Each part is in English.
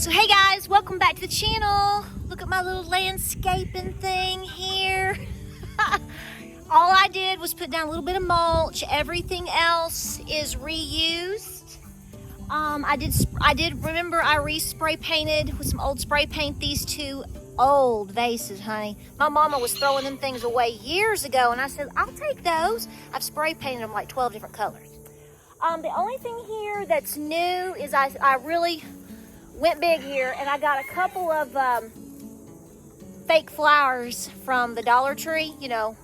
So hey guys, welcome back to the channel. Look at my little landscaping thing here. All I did was put down a little bit of mulch. Everything else is reused. I did remember I re-spray painted with some old spray paint these two old vases, honey. My mama was throwing them things away years ago, and I said, I'll take those. I've spray painted them like 12 different colors. The only thing here that's new is I really went big here, and I got a couple of fake flowers from the Dollar Tree. You know,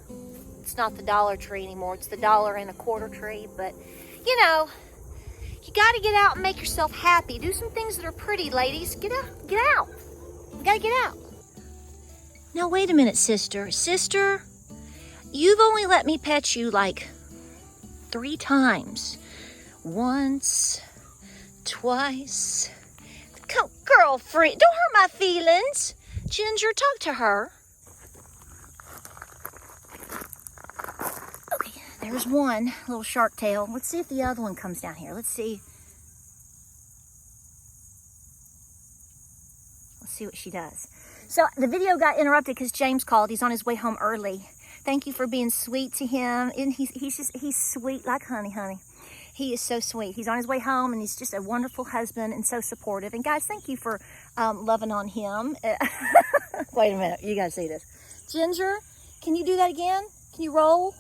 it's not the Dollar Tree anymore. It's the $1.25 tree. But, you know, you got to get out and make yourself happy. Do some things that are pretty, ladies. Get out. Get out. You got to get out. Now, wait a minute, sister. Sister, you've only let me pet you like 3 times. Once, twice. Come, girlfriend, don't hurt my feelings. Ginger, talk to her. Okay, there's one little shark tail. Let's see if the other one comes down here. Let's see what she does. So the video got interrupted because James called. He's on his way home early. Thank you for being sweet to him. And he's sweet like honey. He is so sweet. He's on his way home, and he's just a wonderful husband and so supportive. And guys, thank you for loving on him. Wait a minute, you gotta see this. Ginger, can you do that again? Can you roll?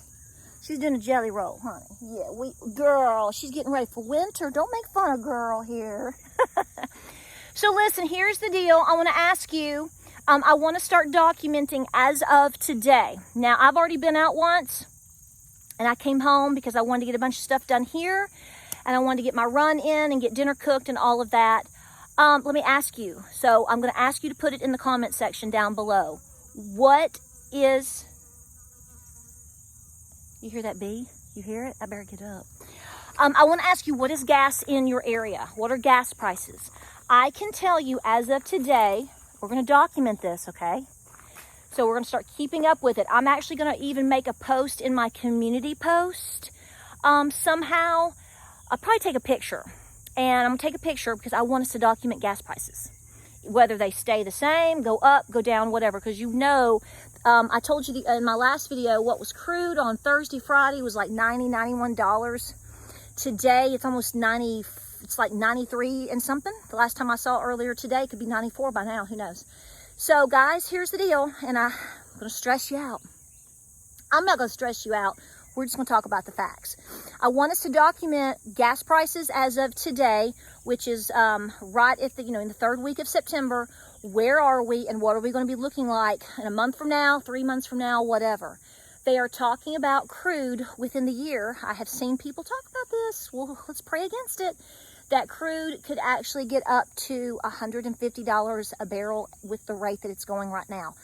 She's doing a jelly roll, honey. Yeah, girl, she's getting ready for winter. Don't make fun of girl here. So listen, here's the deal. I want to ask you. I want to start documenting as of today. Now, I've already been out once. And I came home because I wanted to get a bunch of stuff done here, and I wanted to get my run in and get dinner cooked and all of that. Let me ask you. So I'm going to ask you to put it in the comment section down below. What is... You hear that bee? You hear it? I better get up. I want to ask you, what is gas in your area? What are gas prices? I can tell you as of today, we're going to document this, okay? So we're going to start keeping up with it. I'm actually going to even make a post in my community post. Somehow, I'll probably take a picture. And I'm going to take a picture because I want us to document gas prices. Whether they stay the same, go up, go down, whatever. Because you know, I told you in my last video, what was crude on Thursday, Friday was like $90, $91. Today, it's almost 90, it's like 93 and something. The last time I saw earlier today, it could be 94 by now, who knows. So guys, here's the deal, and I'm going to stress you out. I'm not going to stress you out. We're just going to talk about the facts. I want us to document gas prices as of today, which is right at the, in the 3rd week of September. Where are we, and what are we going to be looking like in a month from now, 3 months from now, whatever. They are talking about crude within the year. I have seen people talk about this. Well, let's pray against it. That crude could actually get up to $150 a barrel with the rate that it's going right now.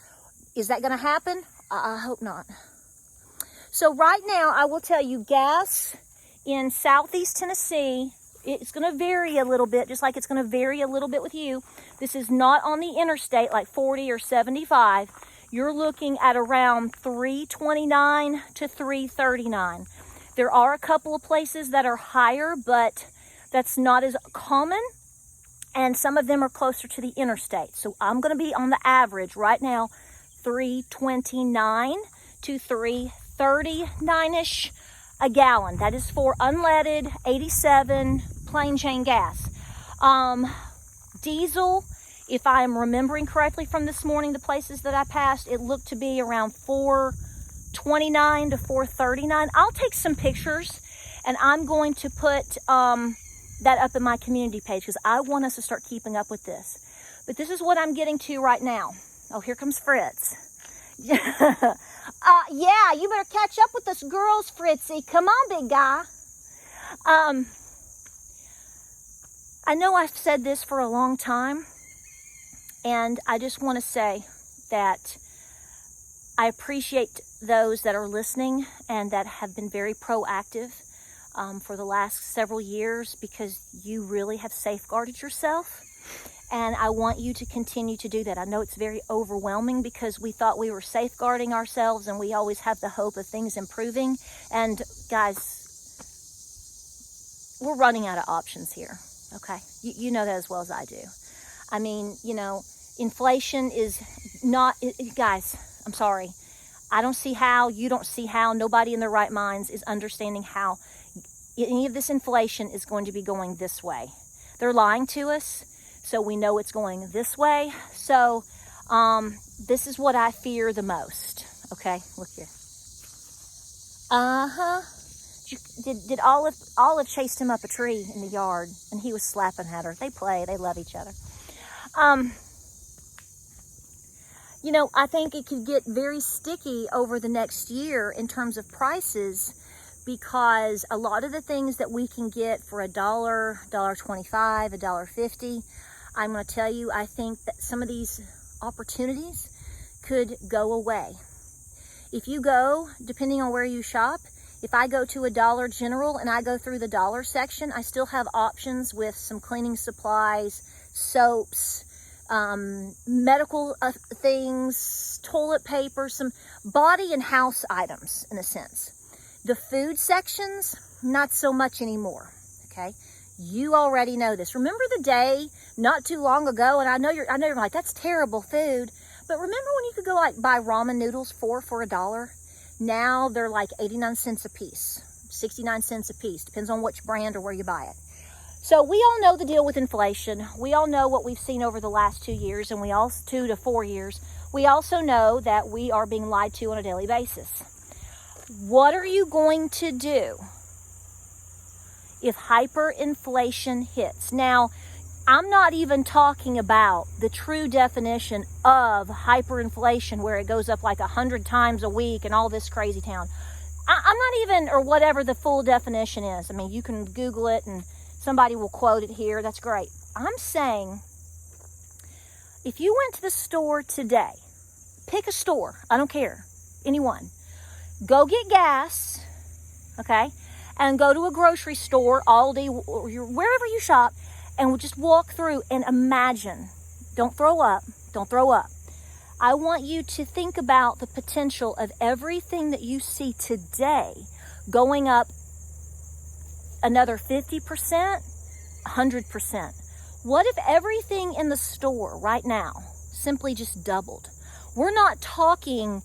Is that going to happen? I hope not. So right now, I will tell you, gas in southeast Tennessee, it's going to vary a little bit, just like it's going to vary a little bit with you. This is not on the interstate like 40 or 75. You're looking at around $3.29 to $3.39. There are a couple of places that are higher, but that's not as common, and some of them are closer to the interstate. So I'm going to be on the average right now, $3.29 to $3.39-ish a gallon. That is for unleaded 87 plain Jane gas. Diesel, if I am remembering correctly from this morning, the places that I passed, it looked to be around $4.29 to $4.39. I'll take some pictures, and I'm going to put that up in my community page because I want us to start keeping up with this. But this is what I'm getting to right now. Oh, here comes Fritz. Yeah, you better catch up with us girls, Fritzy. Come on, big guy. I know I've said this for a long time, and I just want to say that I appreciate those that are listening and that have been very proactive for the last several years, because you really have safeguarded yourself, and I want you to continue to do that. I know it's very overwhelming because we thought we were safeguarding ourselves, and we always have the hope of things improving, and guys, we're running out of options here. Okay, you know that as well as I do. I mean, you know, inflation is not, guys, I'm sorry. I don't see how, you don't see how, nobody in their right minds is understanding how any of this inflation is going to be going this way. They're lying to us, so we know it's going this way. So this is what I fear the most. Okay, look here. Did Olive chased him up a tree in the yard, and he was slapping at her. They play, they love each other. You know, I think it could get very sticky over the next year in terms of prices, because a lot of the things that we can get for $1, $1.25, $1.50, I'm going to tell you, I think that some of these opportunities could go away. If you go, depending on where you shop, if I go to a Dollar General and I go through the dollar section, I still have options with some cleaning supplies, soaps, medical things, toilet paper, some body and house items in a sense. The food sections, not so much anymore, okay? You already know this. Remember the day not too long ago, and I know you're like, that's terrible food, but remember when you could go like buy ramen noodles for $1? Now they're like 89 cents a piece, 69 cents a piece, depends on which brand or where you buy it. So we all know the deal with inflation. We all know what we've seen over the last 2 years, and 2 to 4 years. We also know that we are being lied to on a daily basis. What are you going to do if hyperinflation hits? Now, I'm not even talking about the true definition of hyperinflation, where it goes up like 100 times a week and all this crazy town. I'm not even, or whatever the full definition is. I mean, you can Google it and somebody will quote it here. That's great. I'm saying, if you went to the store today, pick a store, I don't care, anyone, go get gas, okay, and go to a grocery store, Aldi, or wherever you shop, and we'll just walk through and imagine. Don't throw up. Don't throw up. I want you to think about the potential of everything that you see today going up another 50%, 100%. What if everything in the store right now simply just doubled? We're not talking,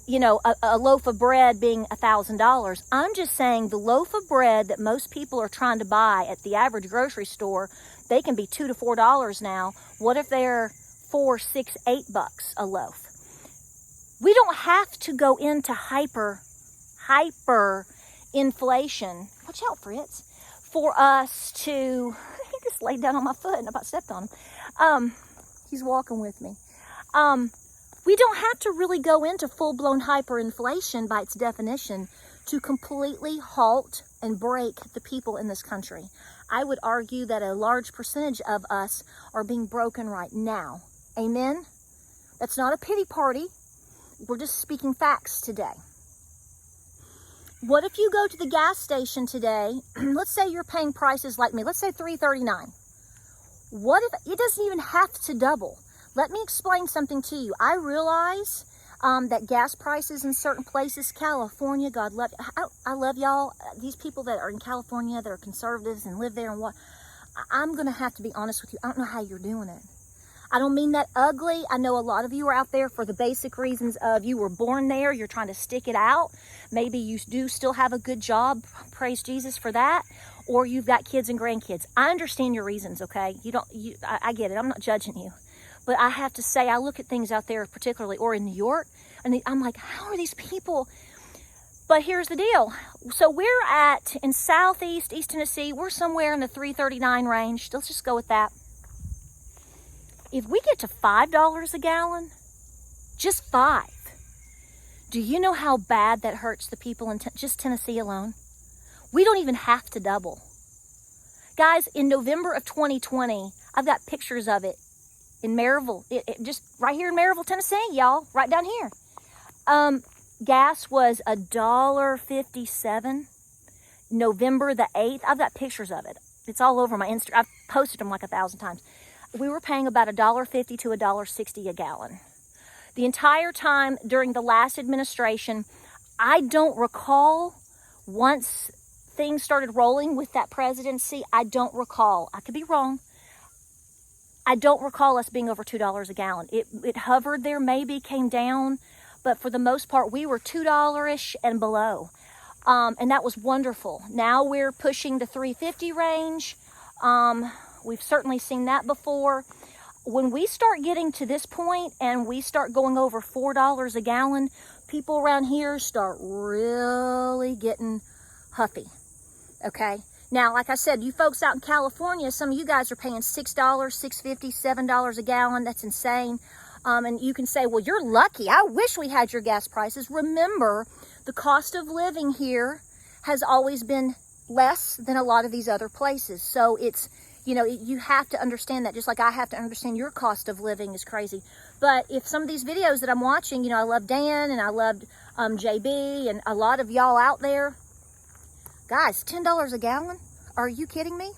you know, a loaf of bread being $1,000. I'm just saying the loaf of bread that most people are trying to buy at the average grocery store, they can be $2 to $4 now. What if they're $4, $6, $8 a loaf? We don't have to go into hyperinflation. Watch out, Fritz. For us to, he just laid down on my foot and I about stepped on him. He's walking with me. We don't have to really go into full-blown hyperinflation by its definition to completely halt and break the people in this country. I would argue that a large percentage of us are being broken right now. Amen? That's not a pity party. We're just speaking facts today. What if you go to the gas station today, let's say you're paying prices like me, let's say $3.39. What if, it doesn't even have to double. Let me explain something to you. I realize that gas prices in certain places, California, God love, I love y'all. These people that are in California that are conservatives and live there and what, I'm going to have to be honest with you. I don't know how you're doing it. I don't mean that ugly. I know a lot of you are out there for the basic reasons of you were born there. You're trying to stick it out. Maybe you do still have a good job. Praise Jesus for that. Or you've got kids and grandkids. I understand your reasons, okay? I get it. I'm not judging you. But I have to say, I look at things out there particularly, or in New York, and I'm like, how are these people? But here's the deal. So we're in Southeast, East Tennessee, we're somewhere in the $3.39 range. Let's just go with that. If we get to $5 a gallon, just $5, do you know how bad that hurts the people in just Tennessee alone? We don't even have to double. Guys, in November of 2020, I've got pictures of it in Maryville, just right here in Maryville, Tennessee, y'all, right down here. Gas was $1.57, November the 8th. I've got pictures of it. It's all over my Instagram. I've posted them like 1,000 times. We were paying about $1.50 to $1.60 a gallon. The entire time during the last administration, I don't recall, once things started rolling with that presidency, I don't recall. I could be wrong. I don't recall us being over $2 a gallon. It hovered there, maybe came down, but for the most part, we were $2-ish and below. And that was wonderful. Now we're pushing the $3.50 range. We've certainly seen that before. When we start getting to this point and we start going over $4 a gallon, people around here start really getting huffy, okay? Now, like I said, you folks out in California, some of you guys are paying $6, $6.50, $7 a gallon. That's insane. And you can say, well, you're lucky. I wish we had your gas prices. Remember, the cost of living here has always been less than a lot of these other places. So it's, you know, you have to understand that, just like I have to understand your cost of living is crazy. But if some of these videos that I'm watching, you know, I love Dan and I loved JB and a lot of y'all out there, guys, $10 a gallon? Are you kidding me?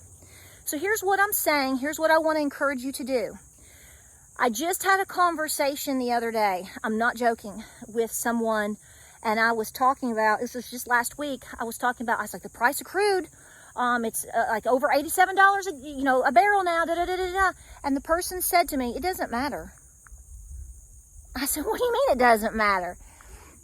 So here's what I'm saying. Here's what I want to encourage you to do. I just had a conversation the other day, I'm not joking, with someone, and I was talking about, this was just last week, I was like, the price of crude, it's like over $87 a barrel now, and the person said to me, it doesn't matter. I said, what do you mean it doesn't matter?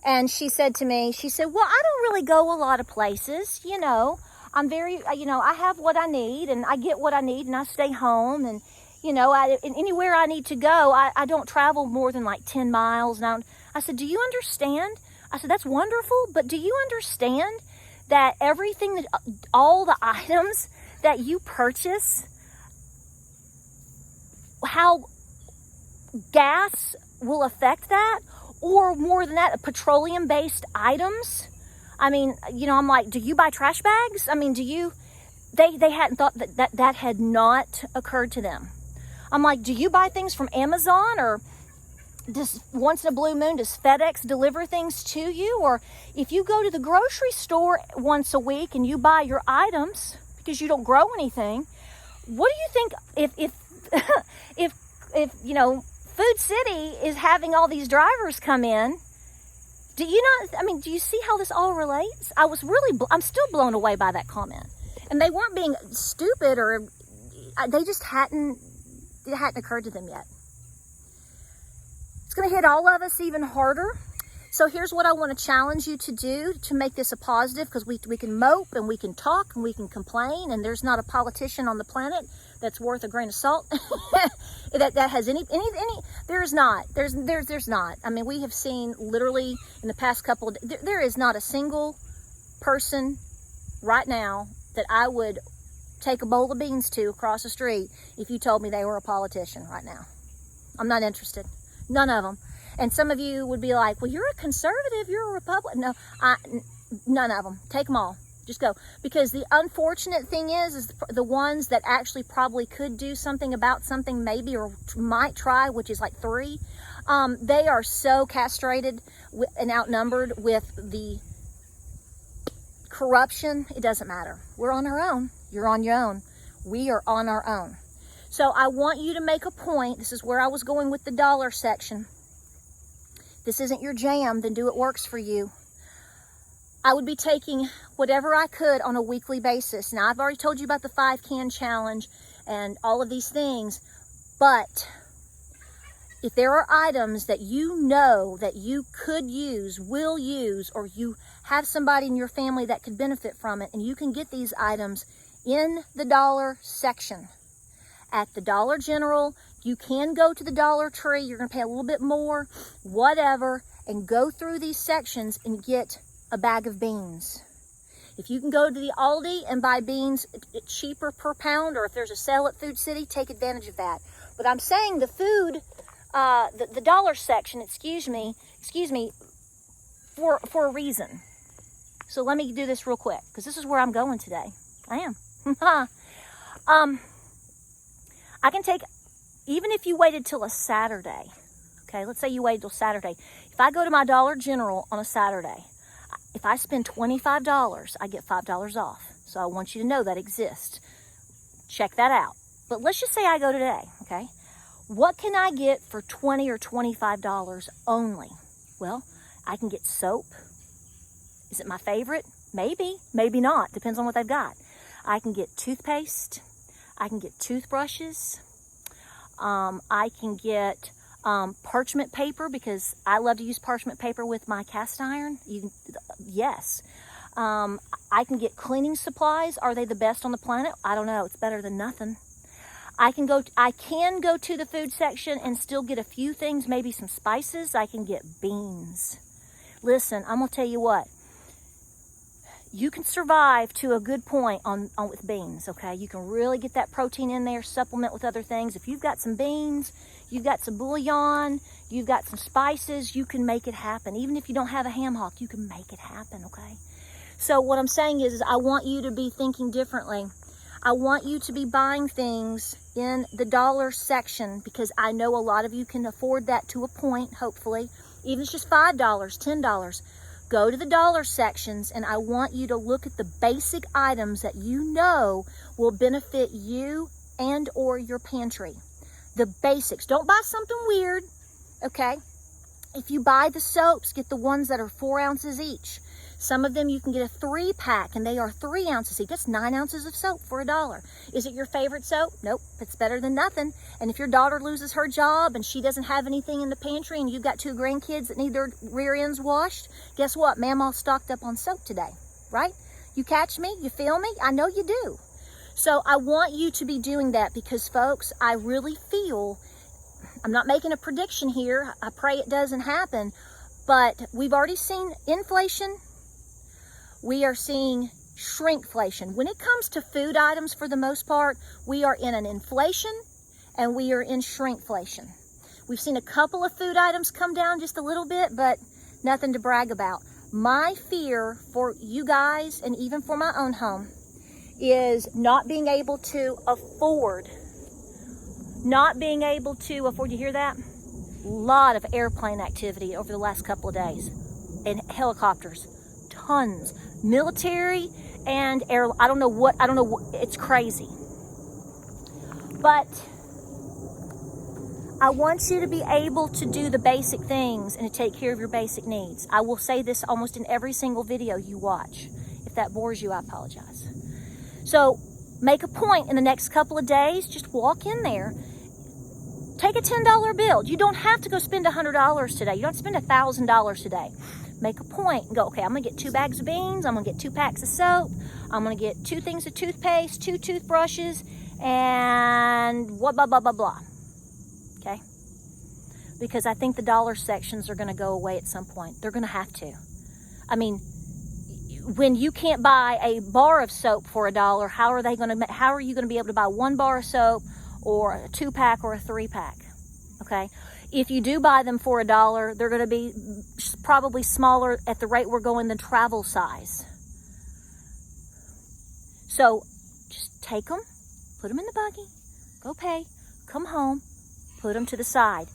And she said to me, well, I don't really go a lot of places, you know, I'm very, I have what I need, and I get what I need, and I stay home, and you know, anywhere I need to go, I don't travel more than like 10 miles. And I said, do you understand? I said, that's wonderful, but do you understand that everything, all the items that you purchase, how gas will affect that? Or more than that, petroleum-based items? I mean, you know, I'm like, do you buy trash bags? I mean, they hadn't thought that had not occurred to them. I'm like, do you buy things from Amazon, or does once in a blue moon, does FedEx deliver things to you? Or if you go to the grocery store once a week and you buy your items because you don't grow anything, what do you think if you know, Food City is having all these drivers come in? Do you see how this all relates? I'm still blown away by that comment. And they weren't being stupid, or they just it hadn't occurred to them yet. It's going to hit all of us even harder. So here's what I want to challenge you to do to make this a positive, because we can mope and we can talk and we can complain, and there's not a politician on the planet that's worth a grain of salt that has any there's not. I mean, we have seen literally in the past couple of, there is not a single person right now that I would take a bowl of beans to across the street if you told me they were a politician right now. I'm not interested. None of them. And some of you would be like, well, you're a conservative, you're a Republican. No, none of them. Take them all. Just go. Because the unfortunate thing is the ones that actually probably could do something about something, maybe, or might try, which is like 3, they are so castrated and outnumbered with the corruption. It doesn't matter. We're on our own. You're on your own. We are on our own. So I want you to make a point. This is where I was going with the dollar section. This isn't your jam, then do what works for you. I would be taking whatever I could on a weekly basis. Now, I've already told you about the 5-can challenge and all of these things, but if there are items that you know that you could use, will use, or you have somebody in your family that could benefit from it, and you can get these items in the dollar section at the Dollar General. You can go to the Dollar Tree. You're going to pay a little bit more, whatever, and go through these sections and get a bag of beans. If you can go to the Aldi and buy beans cheaper per pound, or if there's a sale at Food City, take advantage of that. But I'm saying the food, the dollar section, excuse me, for a reason. So let me do this real quick, because this is where I'm going today. I am. I can take, even if you waited till a Saturday, okay, let's say you waited till Saturday. If I go to my Dollar General on a Saturday, if I spend $25, I get $5 off. So I want you to know that exists. Check that out. But let's just say I go today, okay? What can I get for $20 or $25 only? Well, I can get soap. Is it my favorite? Maybe, maybe not. Depends on what they've got. I can get toothpaste. I can get toothbrushes. I can get parchment paper, because I love to use parchment paper with my cast iron. Yes. I can get cleaning supplies. Are they the best on the planet? I don't know. It's better than nothing. I can go to the food section and still get a few things, maybe some spices. I can get beans. Listen, I'm gonna tell you what. You can survive to a good point on with beans, okay? You can really get that protein in there, supplement with other things. If you've got some beans, you've got some bouillon, you've got some spices, you can make it happen. Even if you don't have a ham hock, you can make it happen, okay? So what I'm saying is I want you to be thinking differently. I want you to be buying things in the dollar section, because I know a lot of you can afford that to a point, hopefully. Even if it's just $5, $10. Go to the dollar sections, and I want you to look at the basic items that you know will benefit you and or your pantry. The basics. Don't buy something weird, okay? If you buy the soaps, get the ones that are 4 ounces each. Some of them you can get a 3-pack, and they are 3 ounces each. That's 9 ounces of soap for $1. Is it your favorite soap? Nope, it's better than nothing. And if your daughter loses her job and she doesn't have anything in the pantry, and you've got 2 grandkids that need their rear ends washed, guess what? Mama's stocked up on soap today, right? You catch me? You feel me? I know you do. So I want you to be doing that, because folks, I really feel, I'm not making a prediction here. I pray it doesn't happen, but we've already seen inflation. We are seeing shrinkflation. When it comes to food items, for the most part, we are in an inflation and we are in shrinkflation. We've seen a couple of food items come down just a little bit, but nothing to brag about. My fear for you guys, and even for my own home, is not being able to afford. You hear that? A lot of airplane activity over the last couple of days, and helicopters, tons. Military and air, I don't know what, it's crazy. But I want you to be able to do the basic things and to take care of your basic needs. I will say this almost in every single video you watch. If that bores you, I apologize. So make a point in the next couple of days, just walk in there, take a $10 bill. You don't have to go spend $100 today. You don't spend $1,000 today. Make a point and go, okay, I'm gonna get 2 bags of beans, I'm gonna get 2 packs of soap, I'm gonna get 2 things of toothpaste, 2 toothbrushes, and what, blah, blah, blah, blah. Okay? Because I think the dollar sections are gonna go away at some point. They're gonna have to. I mean, when you can't buy a bar of soap for $1, how are you gonna be able to buy 1 bar of soap, or a 2-pack or a 3-pack? Okay? If you do buy them for $1, they're going to be probably smaller at the rate we're going than travel size. So just take them, put them in the buggy, go pay, come home, put them to the side.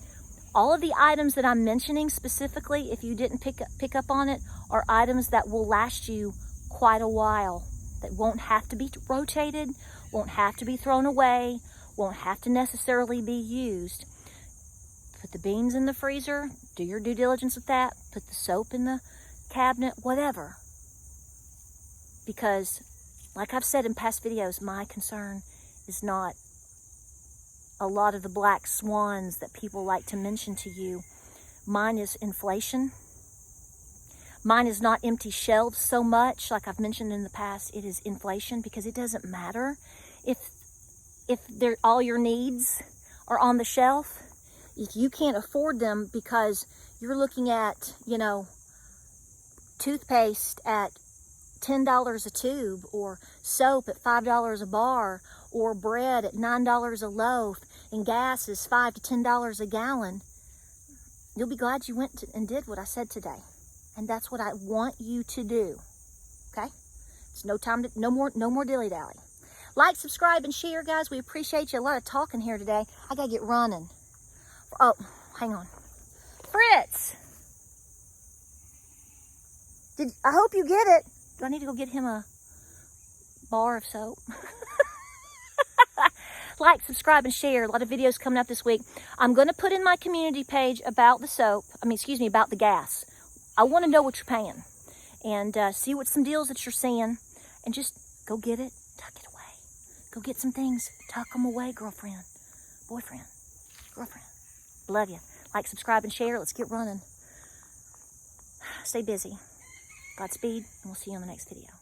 All of the items that I'm mentioning specifically, if you didn't pick up on it, are items that will last you quite a while, that won't have to be rotated, won't have to be thrown away, won't have to necessarily be used. Put the beans in the freezer, do your due diligence with that, put the soap in the cabinet, whatever. Because, like I've said in past videos, my concern is not a lot of the black swans that people like to mention to you. Mine is inflation. Mine is not empty shelves so much, like I've mentioned in the past. It is inflation, because it doesn't matter if all your needs are on the shelf. If you can't afford them because you're looking at, toothpaste at $10 a tube, or soap at $5 a bar, or bread at $9 a loaf, and gas is $5 to $10 a gallon, you'll be glad you went and did what I said today. And that's what I want you to do. Okay? It's no more dilly-dally. Like, subscribe, and share, guys. We appreciate you. A lot of talking here today. I gotta get running. Oh, hang on. Fritz! I hope you get it. Do I need to go get him a bar of soap? Like, subscribe, and share. A lot of videos coming up this week. I'm going to put in my community page about the soap. About the gas. I want to know what you're paying. And see what some deals that you're seeing. And just go get it. Tuck it away. Go get some things. Tuck them away, girlfriend. Boyfriend. Girlfriend. Love you. Like, subscribe, and share. Let's get running. Stay busy. Godspeed, and we'll see you on the next video.